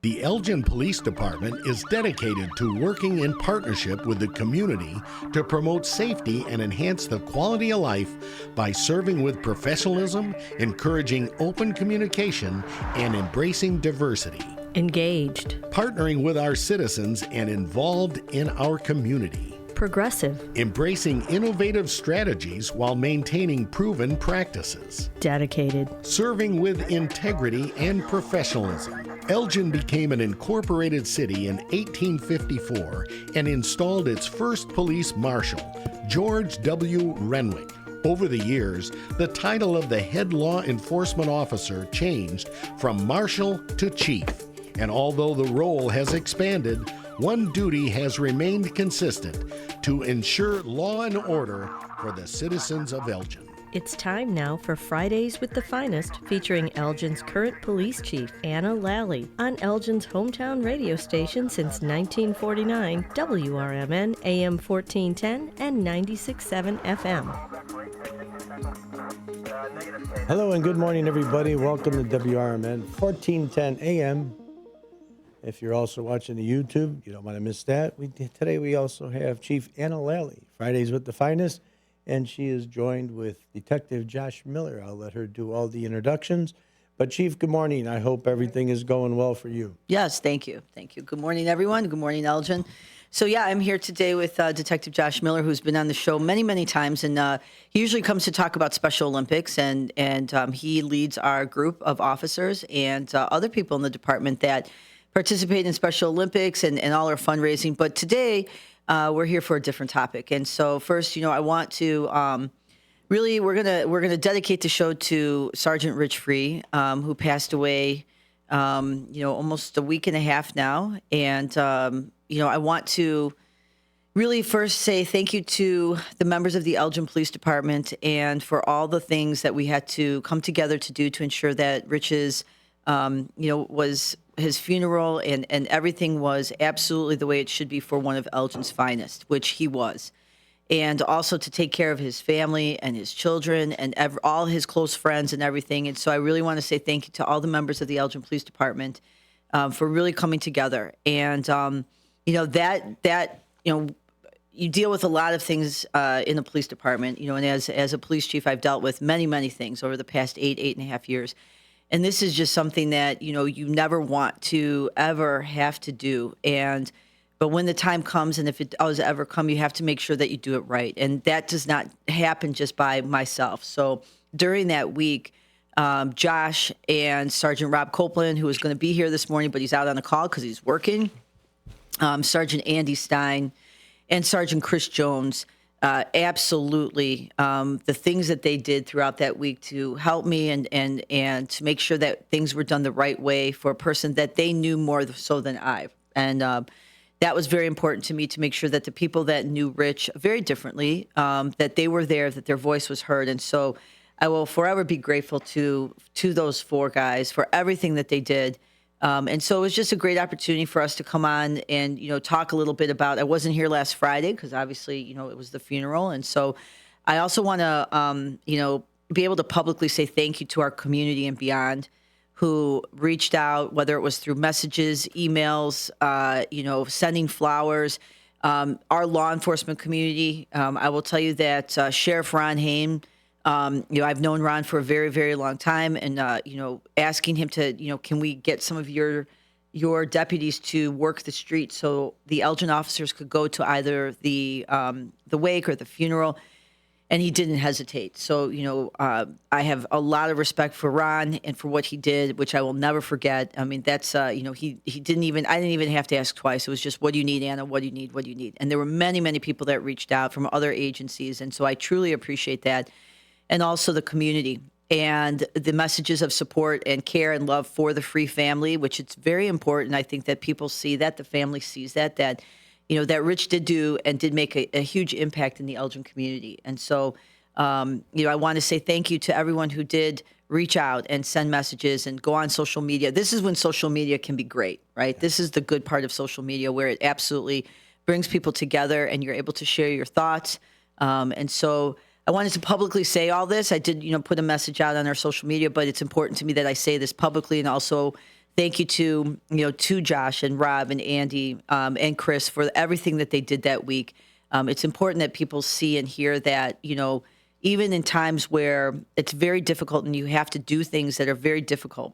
The Elgin Police Department is dedicated to working in partnership with the community to promote safety and enhance the quality of life by serving with professionalism, encouraging open communication, and embracing diversity. Engaged. Partnering with our citizens and involved in our community. Progressive. Embracing innovative strategies while maintaining proven practices. Dedicated. Serving with integrity and professionalism. Elgin became an incorporated city in 1854 and installed its first police marshal, George W. Renwick. Over the years, the title of the head law enforcement officer changed from marshal to chief. And although the role has expanded, one duty has remained consistent: to ensure law and order for the citizens of Elgin. It's time now for Fridays with the Finest, featuring Elgin's current police chief, Anna Lally, on Elgin's hometown radio station since 1949, WRMN AM 1410 and 96.7 FM. Hello and good morning, everybody. Welcome to WRMN 1410 AM. If you're also watching the YouTube, you don't want to miss that. Today we also have Chief Anna Lally, Fridays with the Finest, and she is joined with Detective Josh Miller. I'll let her do all the introductions. But Chief, good morning. I hope everything is going well for you. Yes, thank you. Thank you. Good morning, everyone. Good morning, Elgin. So, I'm here today with Detective Josh Miller, who's been on the show many, many times, and he usually comes to talk about Special Olympics, and he leads our group of officers and other people in the department that participate in Special Olympics and all our fundraising. But today, we're here for a different topic. And so first, I want to really, we're gonna dedicate the show to Sergeant Rich Free, who passed away, almost a week and a half now. And, I want to really first say thank you to the members of the Elgin Police Department and for all the things that we had to come together to do to ensure that Rich's, was his funeral and everything was absolutely the way it should be for one of Elgin's finest, which he was. And also to take care of his family and his children and all his close friends and everything. And so I really want to say thank you to all the members of the Elgin Police Department for really coming together. And, you deal with a lot of things in the police department, and as a police chief, I've dealt with many, many things over the past 8.5 years. And this is just something that, you never want to ever have to do. But when the time comes, and if it does ever come, you have to make sure that you do it right. And that does not happen just by myself. So during that week, Josh and Sergeant Rob Copeland, who is going to be here this morning, but he's out on a call because he's working, Sergeant Andy Stein, and Sergeant Chris Jones, absolutely. The things that they did throughout that week to help me and to make sure that things were done the right way for a person that they knew more so than I. And that was very important to me, to make sure that the people that knew Rich very differently, that they were there, that their voice was heard. And so I will forever be grateful to those four guys for everything that they did. And so it was just a great opportunity for us to come on and, talk a little bit about, I wasn't here last Friday because obviously, it was the funeral. And so I also want to, be able to publicly say thank you to our community and beyond who reached out, whether it was through messages, emails, sending flowers. Our law enforcement community, I will tell you that Sheriff Ron Haim, I've known Ron for a very, very long time, and asking him to, can we get some of your deputies to work the street so the Elgin officers could go to either the wake or the funeral, and he didn't hesitate. So, I have a lot of respect for Ron and for what he did, which I will never forget. I mean, that's, I didn't even have to ask twice. It was just, what do you need, Anna? What do you need? What do you need? And there were many, many people that reached out from other agencies, and so I truly appreciate that. And also the community and the messages of support and care and love for the Free family, which it's very important. I think that people see that, the family sees that that Rich did do and did make a huge impact in the Elgin community. And so, I want to say thank you to everyone who did reach out and send messages and go on social media. This is when social media can be great, right? This is the good part of social media, where it absolutely brings people together and you're able to share your thoughts. And so I wanted to publicly say all this. I did, put a message out on our social media, but it's important to me that I say this publicly, and also thank you to Josh and Rob and Andy and Chris for everything that they did that week. It's important that people see and hear that, even in times where it's very difficult and you have to do things that are very difficult,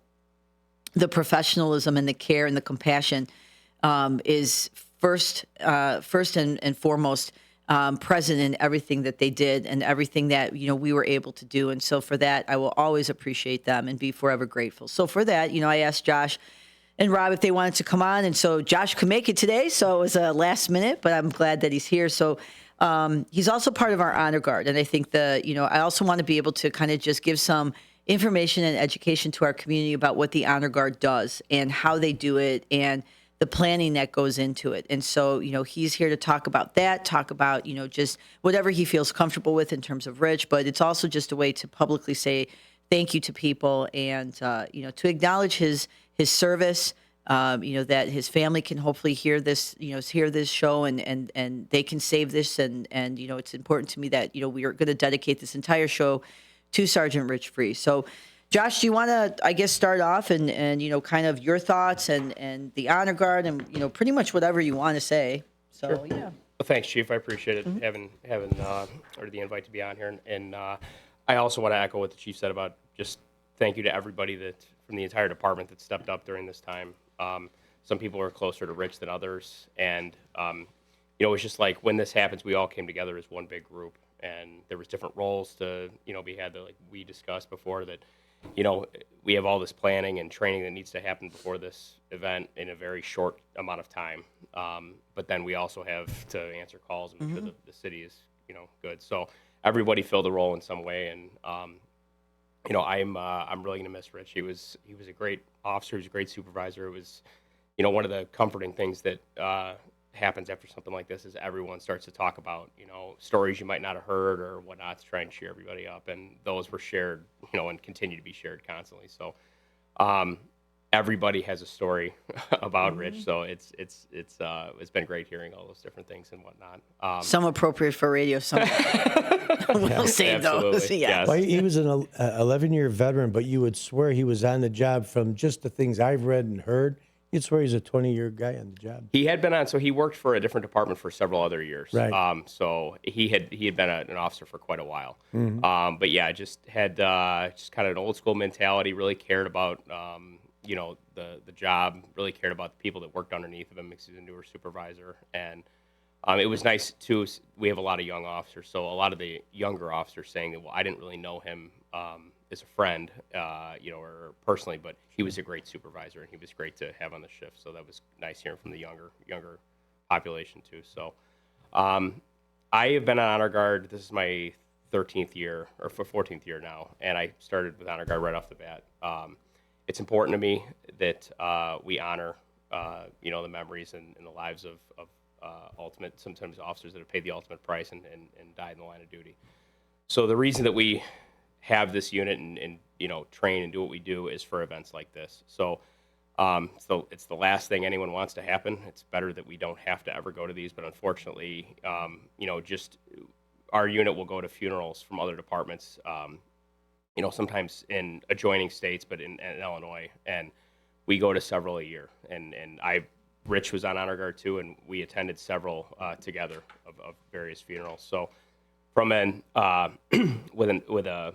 the professionalism and the care and the compassion is first and foremost present in everything that they did and everything that we were able to do. And so for that, I will always appreciate them and be forever grateful. So for that, I asked Josh and Rob if they wanted to come on, and so Josh could make it today. So it was a last minute, but I'm glad that he's here. So he's also part of our honor guard, and I think I also want to be able to kind of just give some information and education to our community about what the honor guard does and how they do it and the planning that goes into it. And so, he's here to talk about that, just whatever he feels comfortable with in terms of Rich, but it's also just a way to publicly say thank you to people and, to acknowledge his service, that his family can hopefully hear this show and they can save this. And, it's important to me that, we are going to dedicate this entire show to Sergeant Rich Free. So, Josh, do you want to, I guess, start off and kind of your thoughts and the honor guard and, pretty much whatever you want to say. So, Sure. yeah. Well, thanks, Chief. I appreciate it having or the invite to be on here. And I also want to echo what the Chief said about just thank you to everybody from the entire department that stepped up during this time. Some people are closer to Rich than others. And, it's just like when this happens, we all came together as one big group. And there was different roles to, be had that, like we discussed before, that we have all this planning and training that needs to happen before this event in a very short amount of time. But then we also have to answer calls and make sure the city is, good. So everybody filled a role in some way. And, I'm really going to miss Rich. He was a great officer. He was a great supervisor. It was, one of the comforting things that happens after something like this is everyone starts to talk about, stories you might not have heard or whatnot to try and cheer everybody up. And those were shared, and continue to be shared constantly. So everybody has a story about Rich. So it's been great hearing all those different things and whatnot. Some appropriate for radio, some we'll save those. Yeah. Yes. Well, he was an 11-year veteran, but you would swear he was on the job from just the things I've read and heard. You'd swear he's a 20-year guy on the job. He had been on, so he worked for a different department for several other years. Right. So he had been an officer for quite a while. But yeah, just had just kind of an old school mentality. Really cared about the job. Really cared about the people that worked underneath of him because he's a newer supervisor. And it was nice too. We have a lot of young officers, so a lot of the younger officers saying that, well, I didn't really know him as a friend, or personally, but he was a great supervisor and he was great to have on the shift. So that was nice hearing from the younger population too. So I have been on Honor Guard. This is my 13th year or 14th year now, and I started with Honor Guard right off the bat. It's important to me that we honor, the memories and the lives of sometimes officers that have paid the ultimate price and died in the line of duty. So the reason that we have this unit and train and do what we do is for events like this. So it's the last thing anyone wants to happen. It's better that we don't have to ever go to these, but unfortunately, just our unit will go to funerals from other departments, sometimes in adjoining states, but in Illinois, and we go to several a year. And Rich was on Honor Guard too, and we attended several together of various funerals. So from with a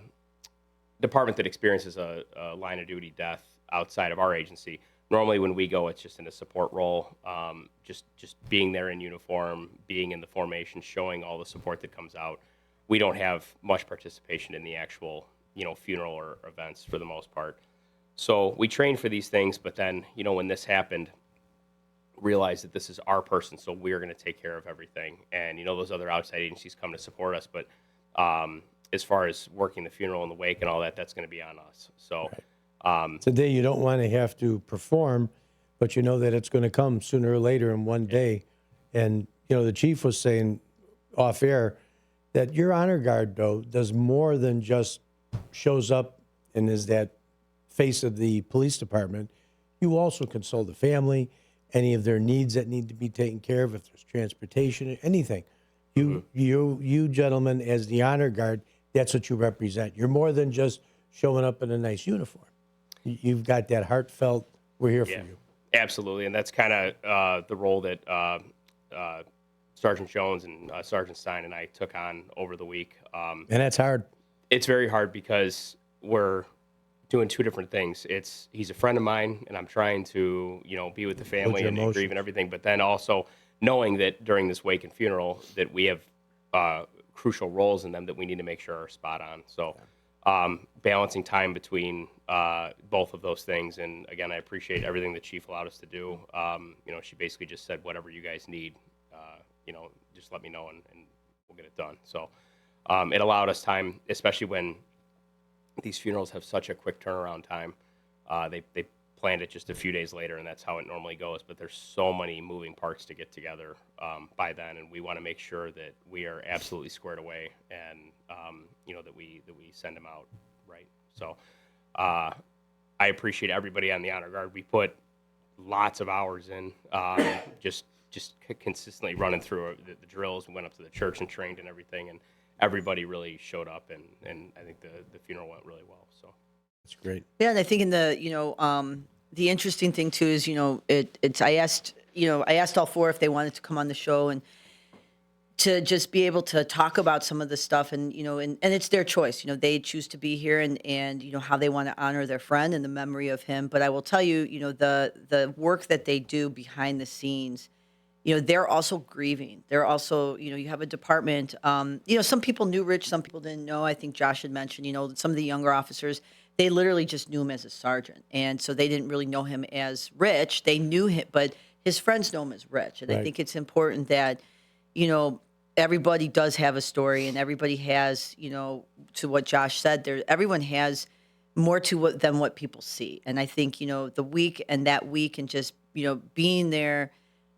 department that experiences a line of duty death outside of our agency, normally when we go, it's just in a support role, just being there in uniform, being in the formation, showing all the support that comes out. We don't have much participation in the actual, funeral or events for the most part. So we train for these things, but then, when this happened, realize that this is our person, so we're going to take care of everything. And, those other outside agencies come to support us, but as far as working the funeral and the wake and all that, that's going to be on us. So Today you don't want to have to perform, but you know that it's going to come sooner or later in one day. And, the chief was saying off air that your honor guard, though, does more than just shows up and is that face of the police department. You also console the family, any of their needs that need to be taken care of, if there's transportation, anything. You gentlemen, as the honor guard, that's what you represent. You're more than just showing up in a nice uniform. You've got that heartfelt we're here Yeah, for you. absolutely. And that's kind of the role that Sergeant Jones and Sergeant Stein and I took on over the week. And that's hard. It's very hard because we're doing two different things. He's a friend of mine, and I'm trying to be with the family your and grieve emotions. and everything. But then also knowing that during this wake and funeral that we have crucial roles in them that we need to make sure are spot on. So balancing time between both of those things. And again, I appreciate everything the chief allowed us to do. She basically just said, whatever you guys need, just let me know and we'll get it done. So it allowed us time, especially when these funerals have such a quick turnaround time. They planned it just a few days later, and that's how it normally goes. But there's so many moving parts to get together by then, and we want to make sure that we are absolutely squared away, and that we send them out right. So I appreciate everybody on the honor guard. We put lots of hours in, just consistently running through the drills. We went up to the church and trained and everything, and everybody really showed up, and I think the funeral went really well. So That's great. Yeah, and I think in the interesting thing too is I asked all four if they wanted to come on the show and to just be able to talk about some of the stuff, and it's their choice. They choose to be here, and how they want to honor their friend and the memory of him. But I will tell you, the work that they do behind the scenes. They're also grieving. They're also, you have a department. Some people knew Rich, some people didn't know. I think Josh had mentioned, some of the younger officers, they literally just knew him as a sergeant. And so they didn't really know him as Rich. They knew him, but his friends know him as Rich. And I Right. think it's important that, everybody does have a story, and everybody has, to what Josh said, everyone has more than what people see. And I think, the week and that week and just, being there,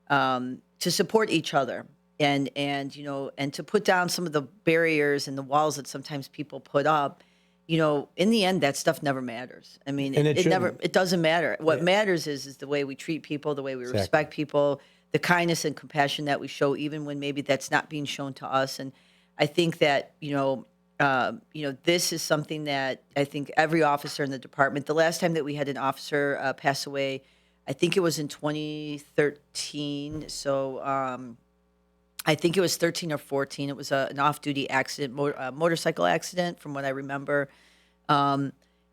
to support each other and to put down some of the barriers and the walls that sometimes people put up, in the end, that stuff never matters. I mean, And it doesn't matter. What matters is the way we treat people, the way we Exactly. respect people, the kindness and compassion that we show, even when maybe that's not being shown to us. And I think that, this is something that I think every officer in the department, the last time that we had an officer pass away, I think it was in 2013. So I think it was 13 or 14. It was an off-duty accident, motorcycle accident, from what I remember.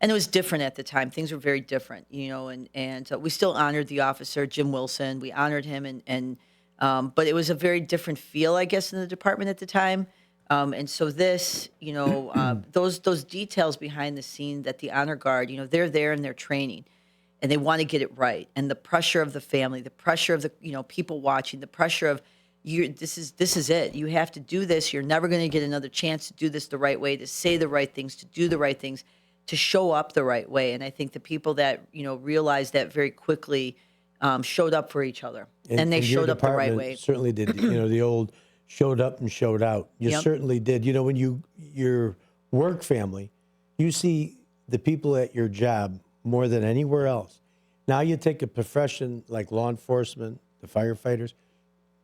And it was different at the time. Things were very different, and we still honored the officer, Jim Wilson. We honored him, but it was a very different feel, I guess, in the department at the time. And so this, those details behind the scene that the honor guard, they're there and they're training. And they want to get it right, and the pressure of the family, the pressure of the people watching, the pressure of this is it. You have to do this. You're never going to get another chance to do this the right way, to say the right things, to do the right things, to show up the right way. And I think the people that realized that very quickly showed up for each other, and they your showed up the right department way. Certainly did. The old showed up and showed out. You Yep. certainly did. When your work family, you see the people at your job more than anywhere else. Now you take a profession like law enforcement, the firefighters,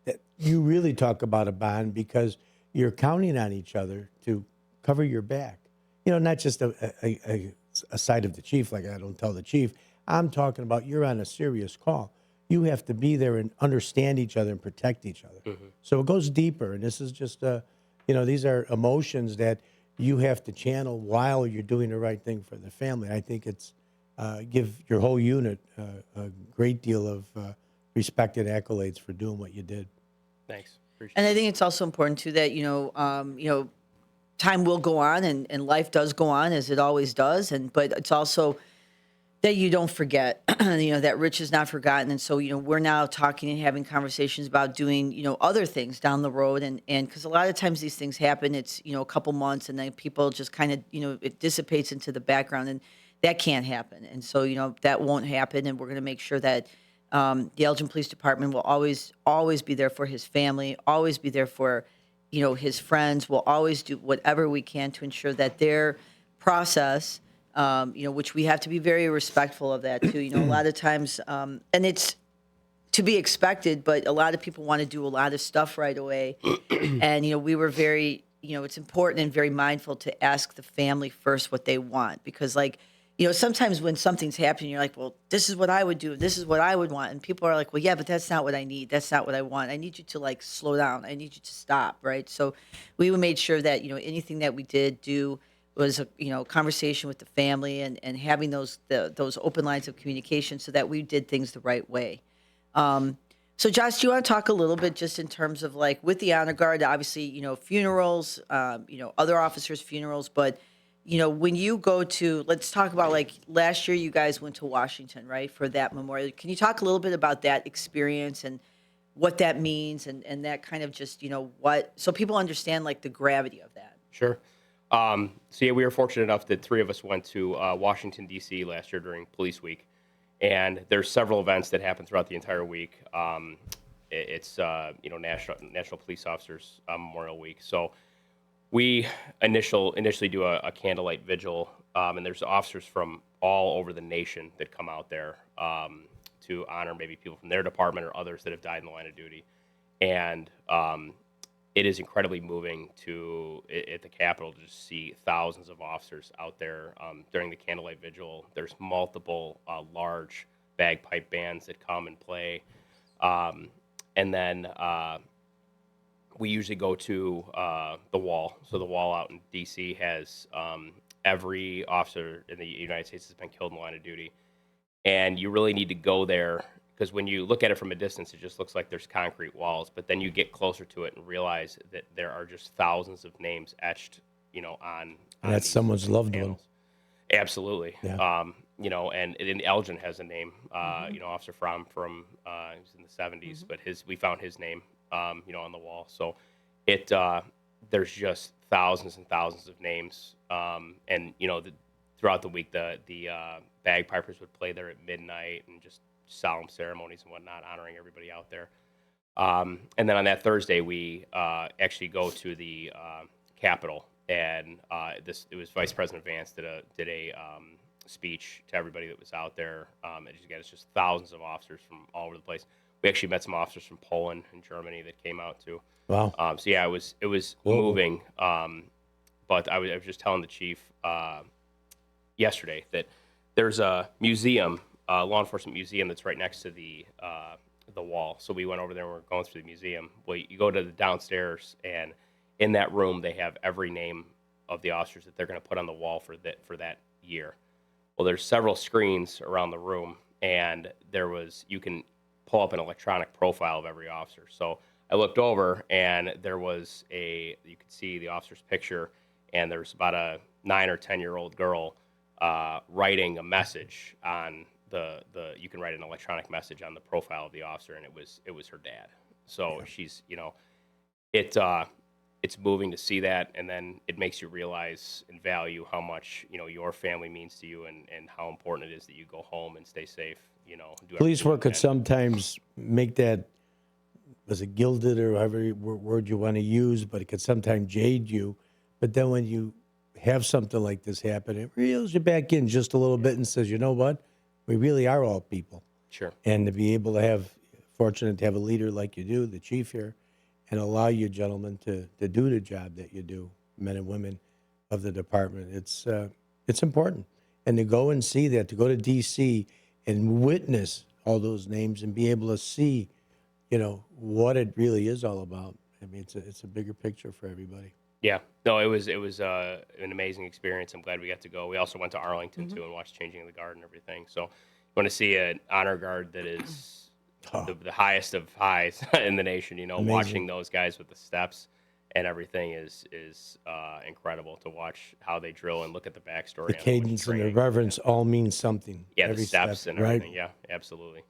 that you really talk about a bond because you're counting on each other to cover your back. Not just a side of the chief, like I don't tell the chief. I'm talking about you're on a serious call. You have to be there and understand each other and protect each other. Mm-hmm. So it goes deeper. And this is just, these are emotions that you have to channel while you're doing the right thing for the family. I think it's give your whole unit a great deal of respect and accolades for doing what you did. Thanks. Appreciate And it. I think it's also important too that time will go on, and life does go on as it always does. But it's also that you don't forget, that Rich is not forgotten. And so, we're now talking and having conversations about doing, other things down the road. And because a lot of times these things happen, it's, a couple months, and then people just kind of, it dissipates into the background, and that can't happen. And so, that won't happen. And we're going to make sure that the Elgin Police Department will always be there for his family, always be there for, his friends. We'll always do whatever we can to ensure that their process, which we have to be very respectful of that too. A lot of times, and it's to be expected, but a lot of people want to do a lot of stuff right away. And, we were very, it's important and very mindful to ask the family first what they want, because sometimes when something's happening, you're like, well, this is what I would do. This is what I would want. And people are like, well, yeah, but that's not what I need. That's not what I want. I need you to like slow down. I need you to stop. Right. So we made sure that, anything that we did do was a, conversation with the family and having those open lines of communication so that we did things the right way. So Josh, do you want to talk a little bit just in terms of like with the honor guard, obviously, funerals, other officers' funerals, but when you go to, let's talk about like last year you guys went to Washington, right, for that memorial. Can you talk a little bit about that experience and what that means and that kind of just, so people understand like the gravity of that? Sure. So yeah, we were fortunate enough that three of us went to Washington, D.C. last year during Police Week. And there's several events that happen throughout the entire week. It's National Police Officers Memorial Week. So we initially do a candlelight vigil, and there's officers from all over the nation that come out there to honor maybe people from their department or others that have died in the line of duty. And it is incredibly moving at the Capitol to just see thousands of officers out there during the candlelight vigil. There's multiple large bagpipe bands that come and play. And then we usually go to the Wall. So the Wall out in D.C. has every officer in the United States has been killed in the line of duty. And you really need to go there because when you look at it from a distance, it just looks like there's concrete walls. But then you get closer to it and realize that there are just thousands of names etched, on that's someone's loved one. Absolutely. Yeah. And Elgin has a name, Officer Fromm from he was in the 70s, but we found his name, on the wall. So there's just thousands and thousands of names. And, throughout the week, the bagpipers would play there at midnight and just solemn ceremonies and whatnot, honoring everybody out there. And then on that Thursday, we actually go to the Capitol, and it was Vice President Vance did a speech to everybody that was out there. And again, it's just thousands of officers from all over the place. We actually met some officers from Poland and Germany that came out too. Wow. So yeah, it was moving. But I was just telling the chief yesterday that there's a museum, law enforcement museum that's right next to the Wall. So we went over there and we're going through the museum. Well, you go to the downstairs, and in that room they have every name of the officers that they're going to put on the wall for that year. Well, there's several screens around the room, and you can pull up an electronic profile of every officer. So I looked over, and you could see the officer's picture, and there's about a 9 or 10-year-old girl writing a message on you can write an electronic message on the profile of the officer, and it was her dad. So yeah. She's, it's moving to see that, and then it makes you realize and value how much, your family means to you and how important it is that you go home and stay safe, do Police work could can. sometimes make that, was it gilded or however word you want to use, but it could sometimes jade you. But then when you have something like this happen, it reels you back in just a little bit and says, you know what? We really are all people. Sure. And to be able to fortunate to have a leader like you do, the chief here, and allow you gentlemen to do the job that you do, men and women of the department. It's important. And to go and see that, to go to D.C. and witness all those names and be able to see, what it really is all about. I mean, it's a bigger picture for everybody. Yeah, no, it was an amazing experience. I'm glad we got to go. We also went to Arlington too and watched Changing of the Guard and everything. So, you want to see an honor guard that is the highest of highs in the nation. Amazing. Watching those guys with the steps and everything is incredible to watch how they drill and look at the backstory. The cadence and the reverence all mean something. Yeah, every the steps step, and everything. Right? Yeah, absolutely.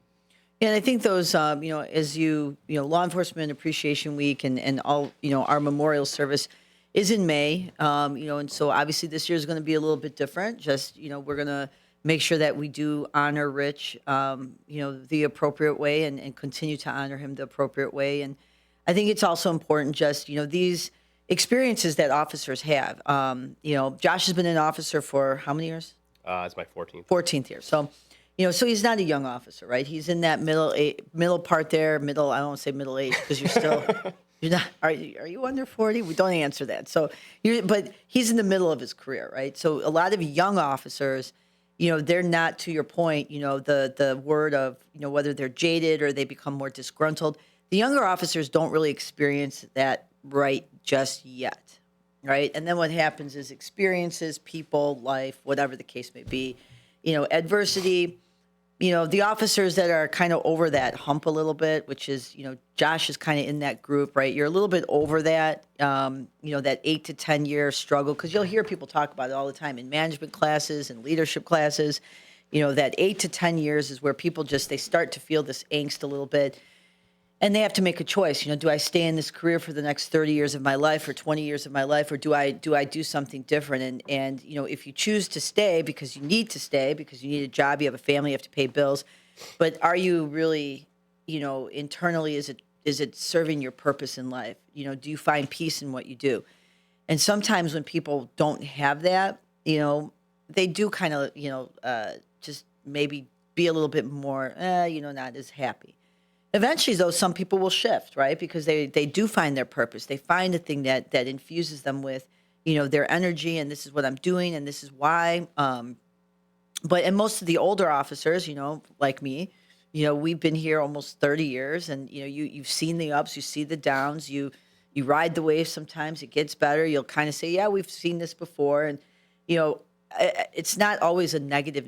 And I think those, as Law Enforcement Appreciation Week and all, our memorial service is in May, and so obviously this year is going to be a little bit different. Just, we're going to make sure that we do honor Rich, the appropriate way and continue to honor him the appropriate way. And I think it's also important just, these experiences that officers have. Josh has been an officer for how many years? It's my 14th. 14th year. So, so he's not a young officer, right? He's in that middle part there. I don't want to say middle age because you're still, you're not. Are you under 40? We don't answer that. So, but he's in the middle of his career, right? So a lot of young officers, they're not, to your point, the word of, whether they're jaded or they become more disgruntled. The younger officers don't really experience that right just yet, right? And then what happens is experiences, people, life, whatever the case may be, adversity, the officers that are kind of over that hump a little bit, which is, Josh is kind of in that group, right? You're a little bit over that, that 8 to 10 year struggle, because you'll hear people talk about it all the time in management classes and leadership classes. That 8 to 10 years is where people they start to feel this angst a little bit. And they have to make a choice. Do I stay in this career for the next 30 years of my life or 20 years of my life, or do I do something different? And if you choose to stay because you need to stay, because you need a job, you have a family, you have to pay bills, but are you really, internally, is it serving your purpose in life? Do you find peace in what you do? And sometimes when people don't have that, they do kind of, just maybe be a little bit more, not as happy. Eventually, though, some people will shift, right? Because they do find their purpose. They find a thing that infuses them with, their energy, and this is what I'm doing, and this is why. And most of the older officers, like me, we've been here almost 30 years, and you've seen the ups, you see the downs, you ride the wave. Sometimes it gets better. You'll kind of say, yeah, we've seen this before, and it's not always a negative.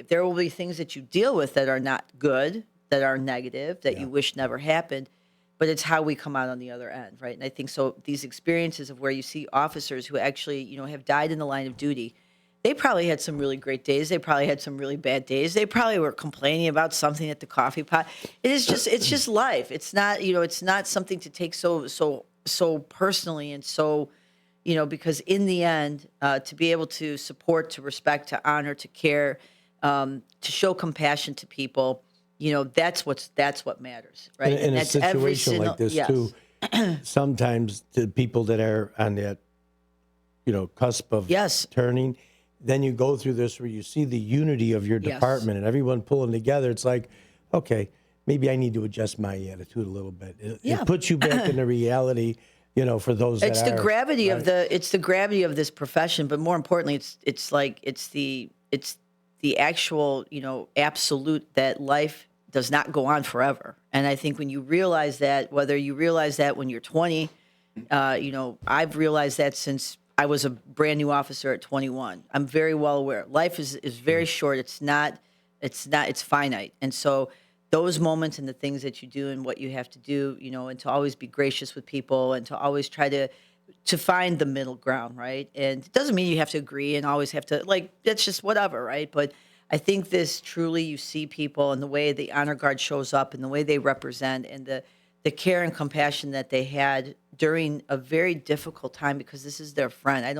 There will be things that you deal with that are not good, that are negative, that you wish never happened, but it's how we come out on the other end, right? And I think so these experiences of where you see officers who actually, have died in the line of duty, they probably had some really great days. They probably had some really bad days. They probably were complaining about something at the coffee pot. It's just life. It's not, it's not something to take so personally, and so, because in the end, to be able to support, to respect, to honor, to care, to show compassion to people, that's what matters, right? In that's a situation like this, too, sometimes the people that are on that, cusp of turning, then you go through this where you see the unity of your department and everyone pulling together. It's like, okay, maybe I need to adjust my attitude a little bit. It puts you back into reality, for those that it's the gravity of it's the gravity of this profession, but more importantly, it's the actual, absolute that life does not go on forever. And I think when you realize that, whether you realize that when you're 20, I've realized that since I was a brand new officer at 21. I'm very well aware. Life is very short. It's finite. And so those moments and the things that you do and what you have to do, and to always be gracious with people and to always try to find the middle ground, right? And it doesn't mean you have to agree and always have to, that's just whatever, right? But I think this truly, you see people and the way the Honor Guard shows up and the way they represent and the care and compassion that they had during a very difficult time, because this is their friend. I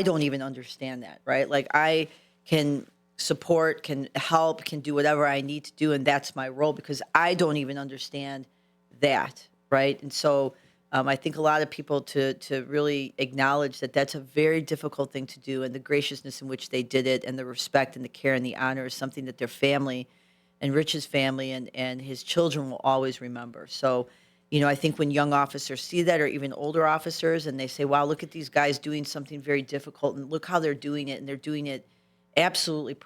don't even understand that, right? I can support, can help, can do whatever I need to do, and that's my role, because I don't even understand that, right? And so I think a lot of people to really acknowledge that that's a very difficult thing to do, and the graciousness in which they did it, and the respect and the care and the honor is something that their family and Rich's family and his children will always remember. So, I think when young officers see that, or even older officers, and they say, wow, look at these guys doing something very difficult, and look how they're doing it, and they're doing it absolutely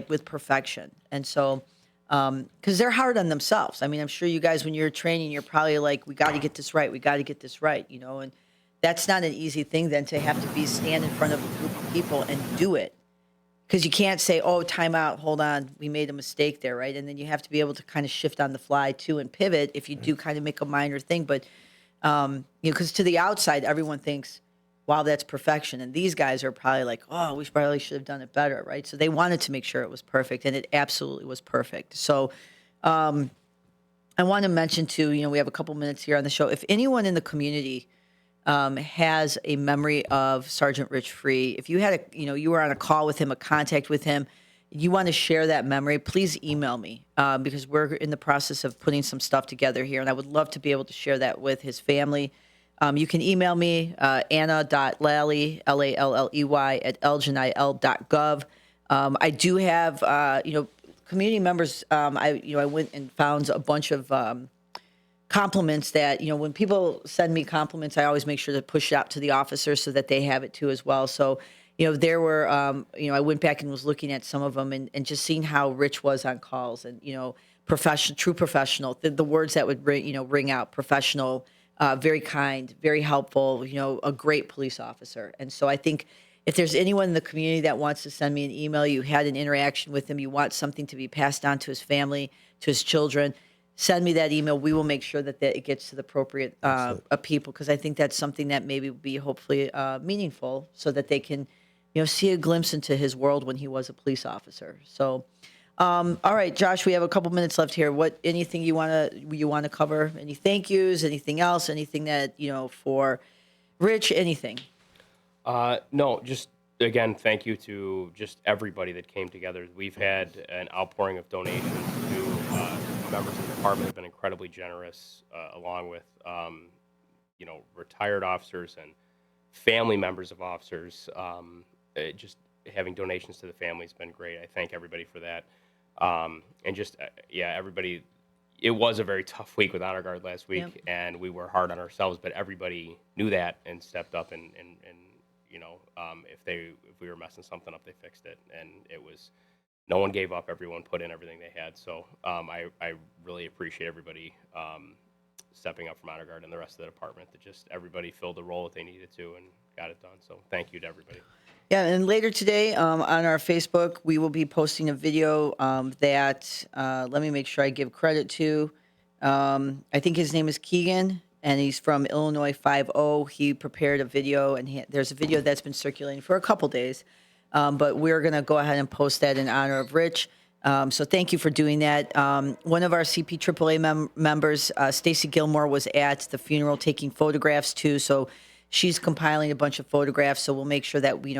with perfection. And so, because they're hard on themselves. I mean, I'm sure you guys, when you're training, you're probably like, we got to get this right. And that's not an easy thing then, to have to stand in front of a group of people and do it. Because you can't say, oh, time out, hold on, we made a mistake there, right? And then you have to be able to kind of shift on the fly, too, and pivot if you do kind of make a minor thing. But, because to the outside, everyone thinks, wow, that's perfection. And these guys are probably like, oh, we probably should have done it better, right? So they wanted to make sure it was perfect, and it absolutely was perfect. So I want to mention, too, we have a couple minutes here on the show. If anyone in the community has a memory of Sergeant Rich Free, if you had you were on a call with him, a contact with him, you want to share that memory, please email me, because we're in the process of putting some stuff together here, and I would love to be able to share that with his family. You can email me, anna.lalley, Lalley, at elginil.gov. I do have, community members. I went and found a bunch of compliments that, when people send me compliments, I always make sure to push it out to the officers so that they have it too as well. So there were, I went back and was looking at some of them and just seeing how Rich was on calls and, professional, true professional, the words that would ring out: professional, very kind, very helpful, a great police officer. And so I think if there's anyone in the community that wants to send me an email, you had an interaction with him, you want something to be passed on to his family, to his children, send me that email. We will make sure that it gets to the appropriate people, because I think that's something that maybe will be hopefully meaningful, so that they can, see a glimpse into his world when he was a police officer. So, all right, Josh, we have a couple minutes left here. Anything you want to cover? Any thank yous? Anything else? Anything that for Rich? Anything? No, just again, thank you to just everybody that came together. We've had an outpouring of donations to members of the department have been incredibly generous, along with, retired officers and family members of officers. Just having donations to the family has been great. I thank everybody for that. And just, everybody, it was a very tough week with Honor Guard last week, Yep. and we were hard on ourselves, but everybody knew that and stepped up and if we were messing something up, they fixed it. And no one gave up. Everyone put in everything they had. So I really appreciate everybody stepping up from Honor Guard and the rest of the department. That just everybody filled the role that they needed to and got it done. So thank you to everybody. Yeah, and later today on our Facebook, we will be posting a video that, let me make sure I give credit to. I think his name is Keegan, and he's from Illinois 5-0. He prepared a video, and there's a video that's been circulating for a couple days. But we're going to go ahead and post that in honor of Rich. So thank you for doing that. One of our CPAAA members, Stacy Gilmore, was at the funeral taking photographs too. So she's compiling a bunch of photographs. So we'll make sure that we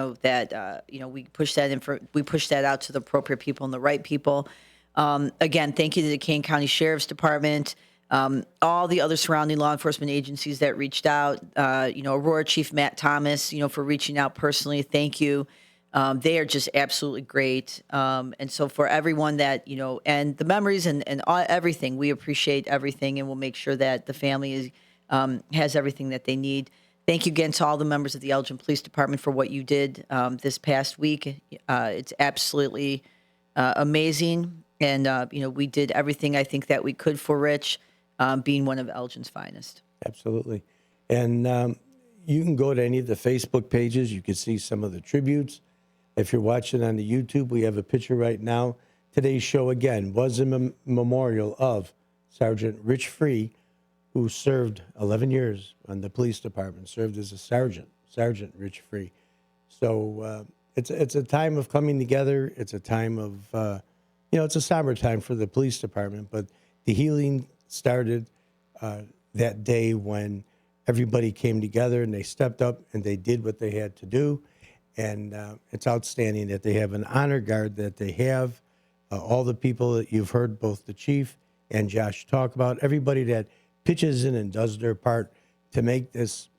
push that out to the appropriate people and the right people. Again, thank you to the Kane County Sheriff's Department, all the other surrounding law enforcement agencies that reached out. Aurora Chief Matt Thomas, for reaching out personally. Thank you. They are just absolutely great. And so for everyone that, and the memories and everything, we appreciate everything, and we'll make sure that the family has everything that they need. Thank you again to all the members of the Elgin Police Department for what you did this past week. It's absolutely amazing. And, we did everything I think that we could for Rich, being one of Elgin's finest. Absolutely. And you can go to any of the Facebook pages. You can see some of the tributes. If you're watching on the YouTube, we have a picture right now. Today's show, again, was a memorial of Sergeant Rich Free, who served 11 years on the police department, served as a Sergeant Rich Free. So it's a time of coming together. It's a time of, it's a somber time for the police department, but the healing started that day when everybody came together and they stepped up and they did what they had to do. And it's outstanding that they have an honor guard, that they have all the people that you've heard both the chief and Josh talk about, everybody that pitches in and does their part to make this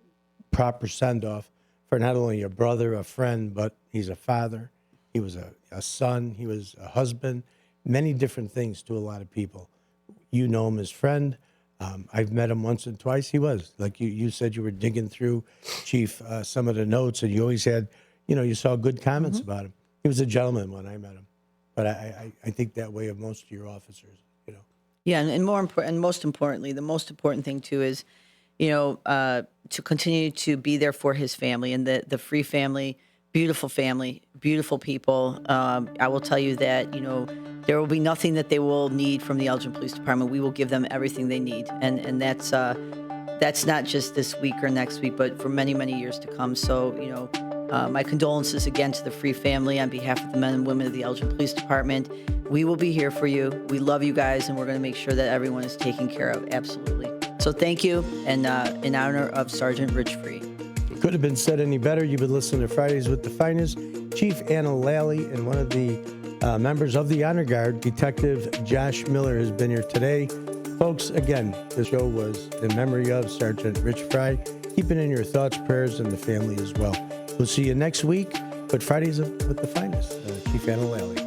proper send-off for not only a brother, a friend, but he's a father, he was a son, he was a husband, many different things to a lot of people. You know him as friend. I've met him once and twice. He was, like you said, you were digging through, Chief, some of the notes, and you always had, you saw good comments about him. He was a gentleman when I met him. But I think that way of most of your officers, Yeah, and most importantly, the most important thing too is, to continue to be there for his family and the Free family, beautiful people. I will tell you that, there will be nothing that they will need from the Elgin Police Department. We will give them everything they need, and that's not just this week or next week, but for many, many years to come. So, my condolences again to the Free family on behalf of the men and women of the Elgin Police Department. We will be here for you. We love you guys, and we're going to make sure that everyone is taken care of. Absolutely. So thank you, and in honor of Sergeant Rich Free. It could have been said any better. You've been listening to Fridays with the Finest. Chief Anna Lally and one of the members of the Honor Guard, Detective Josh Miller, has been here today. Folks, again, the show was in memory of Sergeant Rich Frye. Keep it in your thoughts, prayers, and the family as well. We'll see you next week, but Fridays with the Finest. Chief Anna Lally.